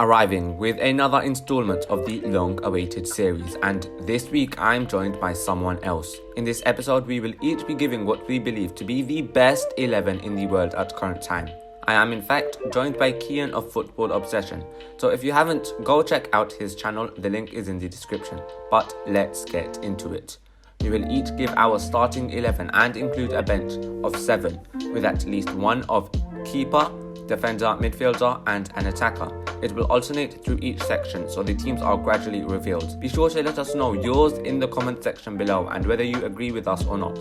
arriving with another installment of the long-awaited series, and this week I'm joined by someone else. In this episode we will each be giving what we believe to be the best 11 in the world at current time. I am in fact joined by Cian of Football Obsession, so if you haven't, go check out his channel, the link is in the description. But let's get into it. We will each give our starting 11 and include a bench of 7 with at least one of keeper, defender, midfielder and an attacker. It will alternate through each section so the teams are gradually revealed. Be sure to let us know yours in the comment section below and whether you agree with us or not.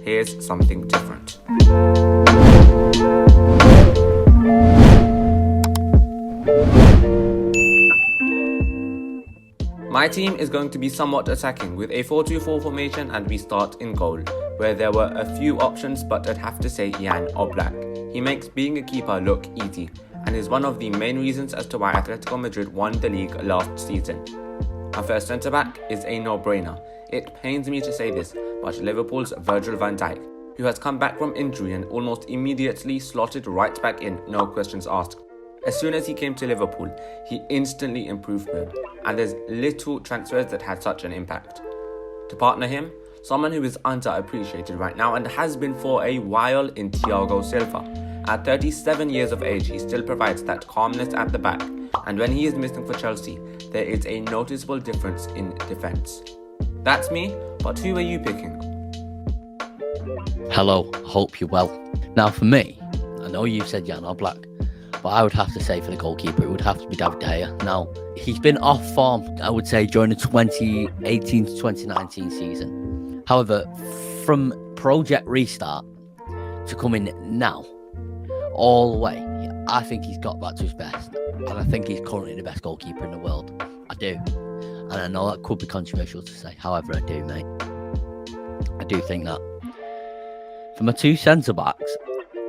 Here's something different. My team is going to be somewhat attacking with a 4-2-4 formation, and we start in goal, where there were a few options, but I'd have to say Cian or Black. He makes being a keeper look easy, and is one of the main reasons as to why Atletico Madrid won the league last season. Our first centre-back is a no-brainer. It pains me to say this, but Liverpool's Virgil van Dijk, who has come back from injury and almost immediately slotted right back in, no questions asked. As soon as he came to Liverpool, he instantly improved mood, and there's little transfers that had such an impact. To partner him, someone who is underappreciated right now and has been for a while in Thiago Silva. At 37 years of age, he still provides that calmness at the back, and when he is missing for Chelsea, there is a noticeable difference in defence. That's me, but who are you picking? Hello, hope you're well. Now for me, I know you said Cian or Black, but I would have to say for the goalkeeper, it would have to be David De Gea. Now, he's been off form, I would say, during the 2018 to 2019 season. However, from Project Restart to coming now, all the way, I think he's got back to his best. And I think he's currently the best goalkeeper in the world. I do. And I know that could be controversial to say. However, I do, mate. I do think that. For my two centre-backs,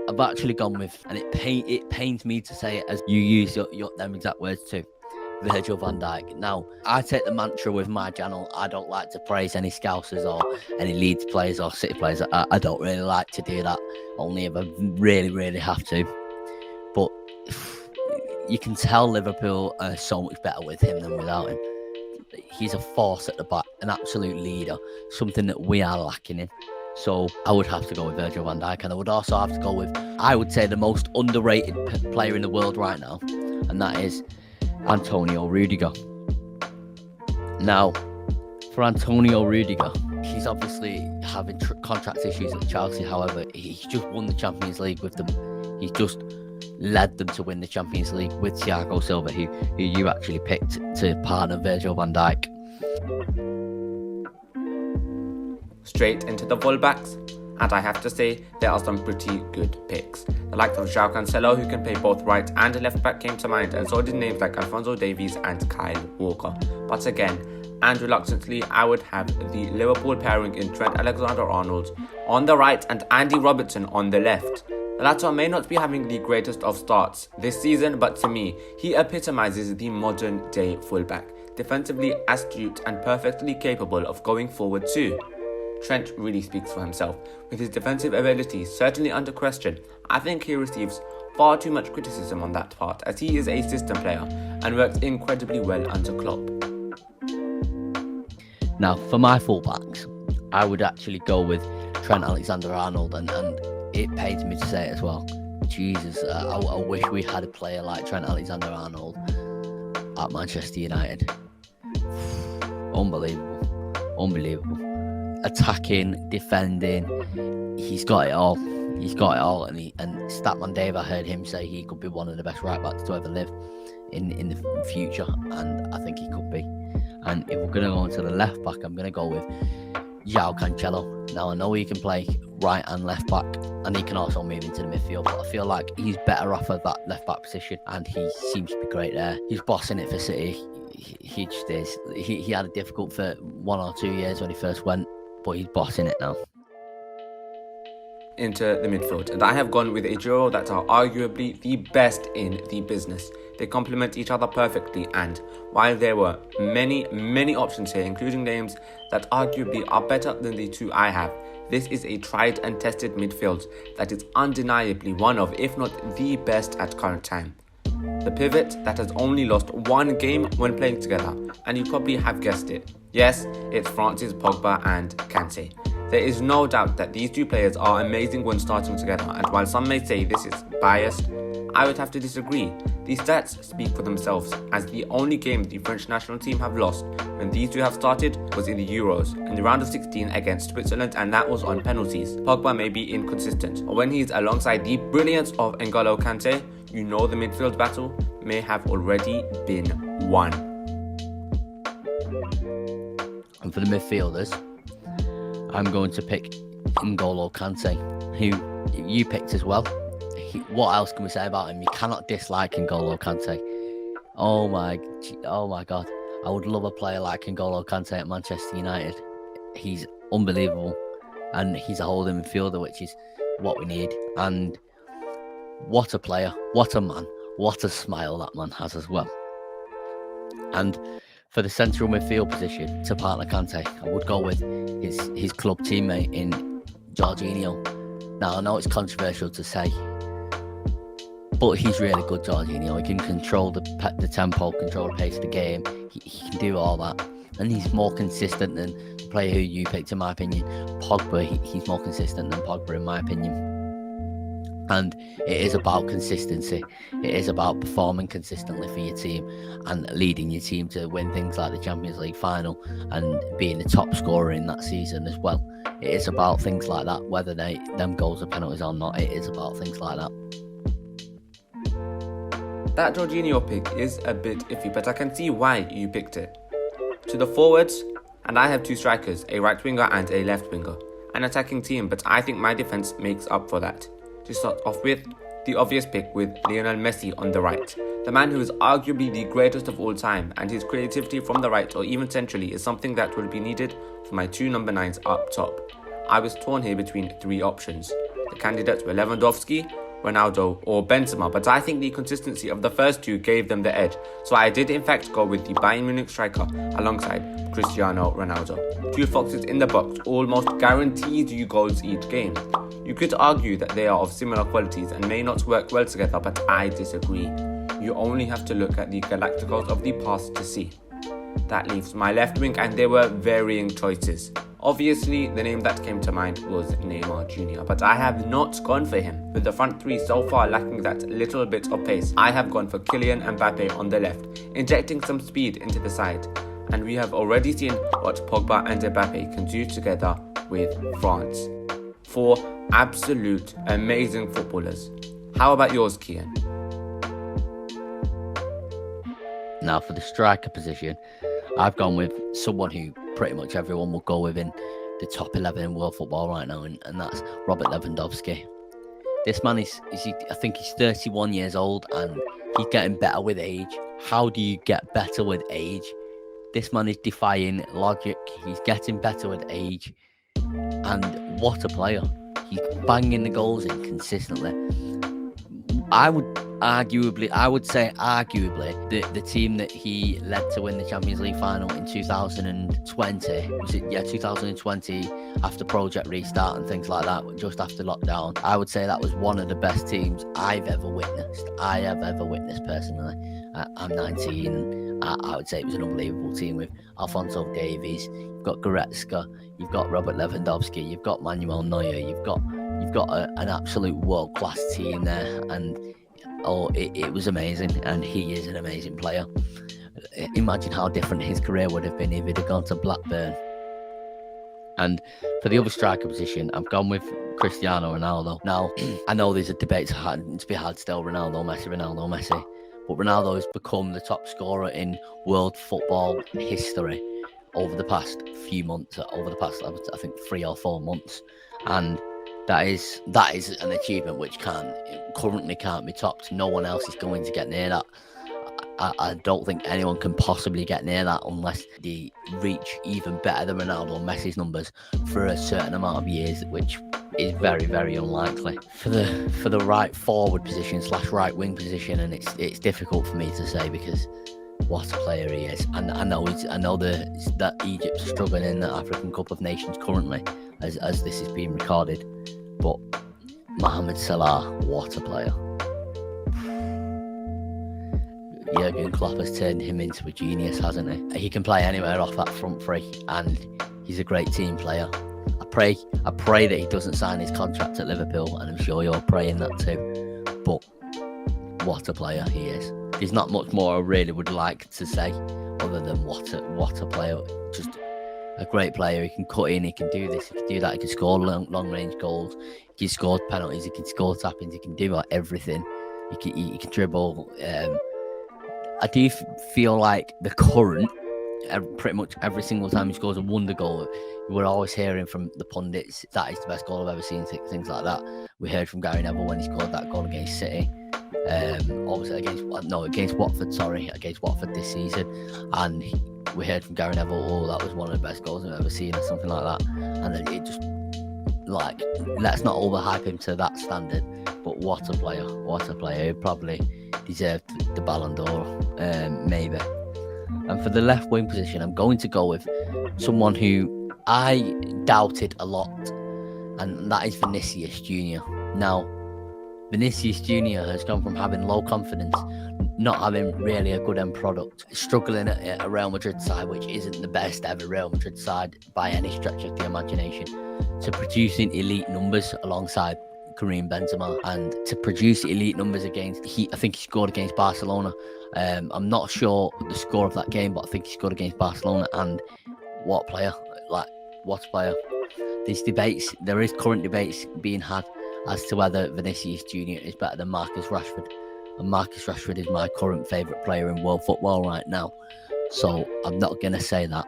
I've actually gone with, and it pains me to say it as you use them exact words too, Virgil van Dijk. Now, I take the mantra with my channel, I don't like to praise any Scousers or any Leeds players or City players. I don't really like to do that, only if I really, really have to. But you can tell Liverpool are so much better with him than without him. He's a force at the back, an absolute leader, something that we are lacking in. So I would have to go with Virgil van Dijk, and I would also have to go with, I would say, the most underrated player in the world right now, and that is Antonio Rudigo. Now, for Antonio Rudigo, he's obviously having contract issues at Chelsea. However, he's just won the Champions League with them. He's just led them to win the Champions League with Thiago Silva, who you actually picked to partner Virgil van Dijk. Straight into the fullbacks, and I have to say there are some pretty good picks. The likes of João Cancelo, who can play both right and left back, came to mind, and so did names like Alphonso Davies and Kyle Walker. But again, and reluctantly, I would have the Liverpool pairing in Trent Alexander-Arnold on the right and Andy Robertson on the left. The latter may not be having the greatest of starts this season, but to me, he epitomizes the modern day fullback, defensively astute and perfectly capable of going forward too. Trent really speaks for himself, with his defensive abilities certainly under question. I think he receives far too much criticism on that part, as he is a system player and works incredibly well under Klopp. Now, for my fullbacks, I would actually go with Trent Alexander-Arnold, and it pains me to say it as well. Jesus, I wish we had a player like Trent Alexander-Arnold at Manchester United. Unbelievable. Attacking, defending, he's got it all. And Statman Dave, I heard him say he could be one of the best right backs to ever live in the future, and I think he could be. And if we're going to go into the left back, I'm going to go with João Cancelo. Now, I know he can play right and left back, and he can also move into the midfield, but I feel like he's better off at that left back position, and he seems to be great there. He's bossing it for City. He just is. He had a difficult for 1 or 2 years when he first went, but he's bossing it now. Into the midfield, and I have gone with a duo that are arguably the best in the business. They complement each other perfectly, and while there were many options here, including names that arguably are better than the two I have, this is a tried and tested midfield that is undeniably one of, if not the best at current time. the pivot that has only lost one game when playing together, and you probably have guessed it. Yes, it's France's Pogba and Kante. There is no doubt that these two players are amazing when starting together, and while some may say this is biased, I would have to disagree. These stats speak for themselves, as the only game the French national team have lost when these two have started was in the Euros, in the round of 16 against Switzerland, and that was on penalties. Pogba may be inconsistent, but when he's alongside the brilliance of N'Golo Kante, you know the midfield battle may have already been won. And for the midfielders, I'm going to pick N'Golo Kante, who you picked as well. What else can we say about him? You cannot dislike N'Golo Kante. Oh my God. I would love a player like N'Golo Kante at Manchester United. He's unbelievable. And he's a holding midfielder, which is what we need. And what a player. What a man. What a smile that man has as well. And for the central midfield position, to partner Kante, I would go with his club teammate in Jorginho. Now, I know it's controversial to say, but he's really good, Jorginho. He can control the tempo, control the pace of the game. He can do all that. And he's more consistent than the player who you picked, in my opinion. Pogba, he's more consistent than Pogba, in my opinion. And it is about consistency. It is about performing consistently for your team and leading your team to win things like the Champions League final and being the top scorer in that season as well. It is about things like that, whether them goals are penalties or not. It is about things like that. That Jorginho pick is a bit iffy, but I can see why you picked it. To the forwards, and I have two strikers, a right winger and a left winger. An attacking team, but I think my defence makes up for that. To start off with, the obvious pick with Lionel Messi on the right. The man who is arguably the greatest of all time, and his creativity from the right or even centrally is something that will be needed for my two number 9s up top. I was torn here between three options. The candidates were Lewandowski, Ronaldo or Benzema, but I think the consistency of the first two gave them the edge, so I did in fact go with the Bayern Munich striker alongside Cristiano Ronaldo. Two foxes in the box almost guarantees you goals each game. You could argue that they are of similar qualities and may not work well together, but I disagree. You only have to look at the Galacticos of the past to see. That leaves my left wing, and there were varying choices. Obviously, the name that came to mind was Neymar Jr, but I have not gone for him. With the front three so far lacking that little bit of pace, I have gone for Kylian Mbappe on the left, injecting some speed into the side. And we have already seen what Pogba and Mbappe can do together with France. Four absolute amazing footballers. How about yours, Cian? Now for the striker position, I've gone with someone who pretty much everyone will go with in the top 11 in world football right now, and that's Robert Lewandowski. This man I think he's 31 years old, and he's getting better with age. How do you get better with age? This man is defying logic. He's getting better with age, and what a player. He's banging the goals in consistently. I would say the team that he led to win the Champions League final in 2020, 2020, after Project Restart and things like that, just after lockdown, I would say that was one of the best teams I've ever witnessed. Personally. I'm 19, and I would say it was an unbelievable team with Alphonso Davies, you've got Goretzka, you've got Robert Lewandowski, you've got Manuel Neuer, you've got an absolute world-class team there, and it was amazing, and he is an amazing player. Imagine how different his career would have been if he'd have gone to Blackburn. And for the other striker position, I've gone with Cristiano Ronaldo. Now, I know there's a debate to be had still, Ronaldo, Messi, but Ronaldo has become the top scorer in world football history over the past few months, I think 3 or 4 months, and that is an achievement which currently can't be topped. No one else is going to get near that. I don't think anyone can possibly get near that unless they reach even better than Ronaldo and Messi's numbers for a certain amount of years, which is very, very unlikely. For the right forward position / right wing position, and it's difficult for me to say because what a player he is. And I know that Egypt's struggling in the African Cup of Nations currently as this is being recorded. But Mohamed Salah, what a player. Jurgen Klopp has turned him into a genius, hasn't he? He can play anywhere off that front three, and he's a great team player. I pray that he doesn't sign his contract at Liverpool, and I'm sure you're praying that too. But what a player he is. There's not much more I really would like to say other than what a player. Just a great player. He can cut in, he can do this, he can do that, he can score long range goals, he can score penalties, he can score tap-ins, he can do everything. He can dribble. I do feel like the current, pretty much every single time he scores a wonder goal, we're always hearing from the pundits that is the best goal I've ever seen, things like that. We heard from Gary Neville when he scored that goal against City. Obviously against Watford this season, and we heard from Gary Neville, that was one of the best goals I've ever seen, or something like that. And then it just, let's not overhype him to that standard, but what a player. He probably deserved the Ballon d'Or, maybe. And for the left wing position, I'm going to go with someone who I doubted a lot, and that is Vinicius Jr. Now, Vinicius Jr. has gone from having low confidence, not having really a good end product, struggling at a Real Madrid side, which isn't the best ever Real Madrid side by any stretch of the imagination, to producing elite numbers alongside Karim Benzema, and to produce elite numbers against, I think he scored against Barcelona. I'm not sure the score of that game, but I think he scored against Barcelona, and what a player. There is current debates being had as to whether Vinicius Jr. is better than Marcus Rashford. And Marcus Rashford is my current favourite player in world football right now. So I'm not going to say that.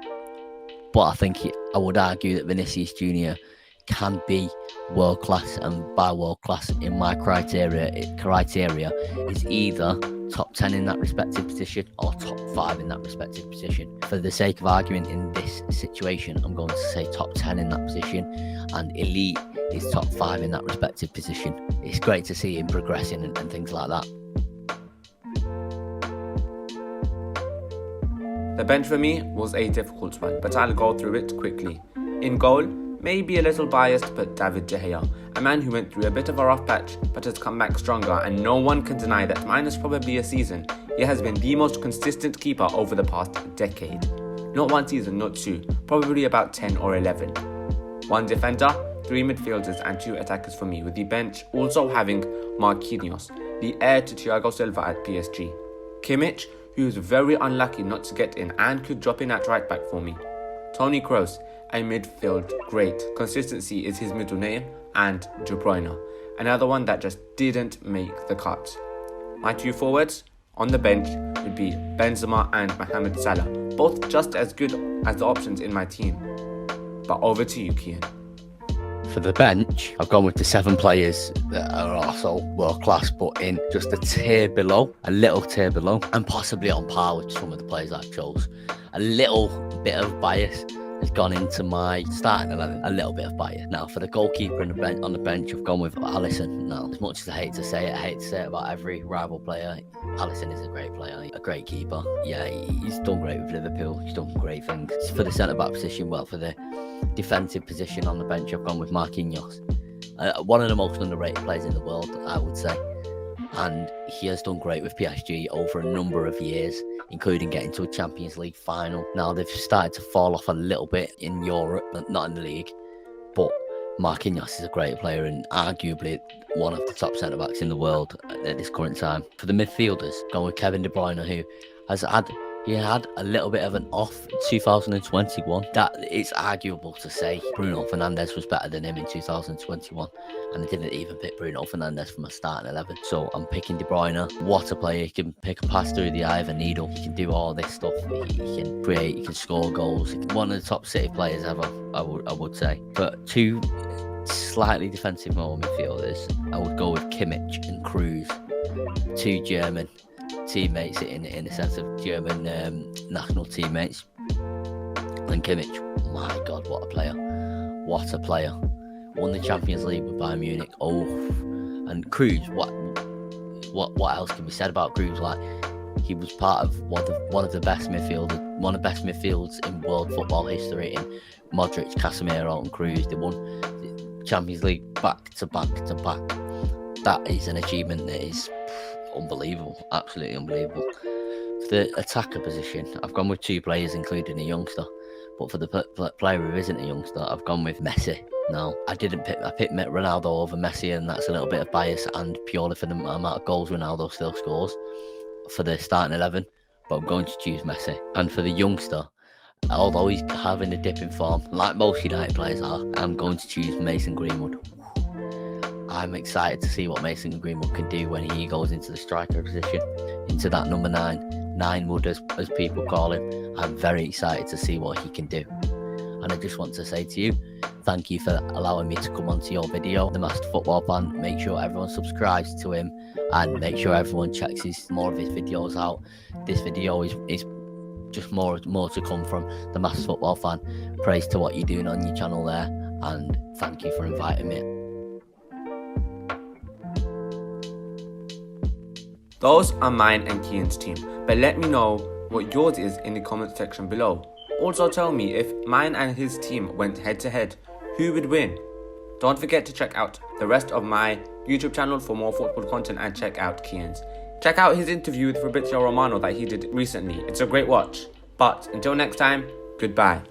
But I would argue that Vinicius Jr. can be world class, and by world class in my criteria is either top 10 in that respective position or top 5 in that respective position. For the sake of argument in this situation, I'm going to say top 10 in that position, and elite is top 5 in that respective position. It's great to see him progressing and things like that. The bench for me was a difficult one, but I'll go through it quickly. In goal, maybe a little biased, but David De Gea, a man who went through a bit of a rough patch but has come back stronger, and no one can deny that minus probably a season, he has been the most consistent keeper over the past decade. Not one season, not two, probably about 10 or 11. One defender, 3 midfielders and 2 attackers for me, with the bench also having Marquinhos, the heir to Thiago Silva at PSG. Kimmich, who was very unlucky not to get in and could drop in at right back for me. Toni Kroos, a midfield great. Consistency is his middle name, and De Bruyne, another one that just didn't make the cut. My 2 forwards on the bench would be Benzema and Mohamed Salah, both just as good as the options in my team. But over to you, Cian. For the bench, I've gone with the 7 players that are also world class, but in just a little tier below, and possibly on par with some of the players I've chose. A little bit of bias has gone into my starting 11, a little bit of bias. Now, for the goalkeeper on the bench, I've gone with Alisson. Now, as much as I hate to say it about every rival player, Alisson is a great player, a great keeper. Yeah, he's done great with Liverpool, he's done great things. For the centre-back position, for the defensive position on the bench, I've gone with Marquinhos. One of the most underrated players in the world, I would say. And he has done great with PSG over a number of years, including getting to a Champions League final. Now, they've started to fall off a little bit in Europe, not in the league, but Marquinhos is a great player and arguably one of the top centre-backs in the world at this current time. For the midfielders, going with Kevin De Bruyne, who had a little bit of an off 2021. That it's arguable to say Bruno Fernandes was better than him in 2021, and I didn't even pick Bruno Fernandes from a starting 11. So I'm picking De Bruyne. What a player! He can pick a pass through the eye of a needle. He can do all this stuff. He can create. He can score goals. One of the top City players ever, I would say. But 2 slightly defensive mode midfielders, I would go with Kimmich and Kroos, 2 German teammates in a sense of German national teammates. And Kimmich, my God, what a player! Won the Champions League with Bayern Munich. And Kroos, what else can be said about Kroos? Like, he was part of one of the best midfields in world football history. In Modric, Casemiro, and Kroos, they won the Champions League back to back. That is an achievement that is unbelievable, absolutely unbelievable. For the attacker position, I've gone with 2 players, including a youngster. But for the player who isn't a youngster, I've gone with Messi. Now, I picked Ronaldo over Messi, and that's a little bit of bias and purely for the amount of goals Ronaldo still scores for the starting 11. But I'm going to choose Messi. And for the youngster, although he's having a dip in form, like most United players are, I'm going to choose Mason Greenwood. I'm excited to see what Mason Greenwood can do when he goes into the striker position, into that number 9 wood as people call him. I'm very excited to see what he can do. And I just want to say to you, thank you for allowing me to come onto your video. The Master Football Fan, make sure everyone subscribes to him and make sure everyone checks more of his videos out. This video is just more to come from the Master Football Fan. Praise to what you're doing on your channel there, and thank you for inviting me. Those are mine and Cian's team, but let me know what yours is in the comment section below. Also tell me if mine and his team went head to head, who would win? Don't forget to check out the rest of my YouTube channel for more football content and check out Cian's. Check out his interview with Fabrizio Romano that he did recently. It's a great watch. But until next time, goodbye.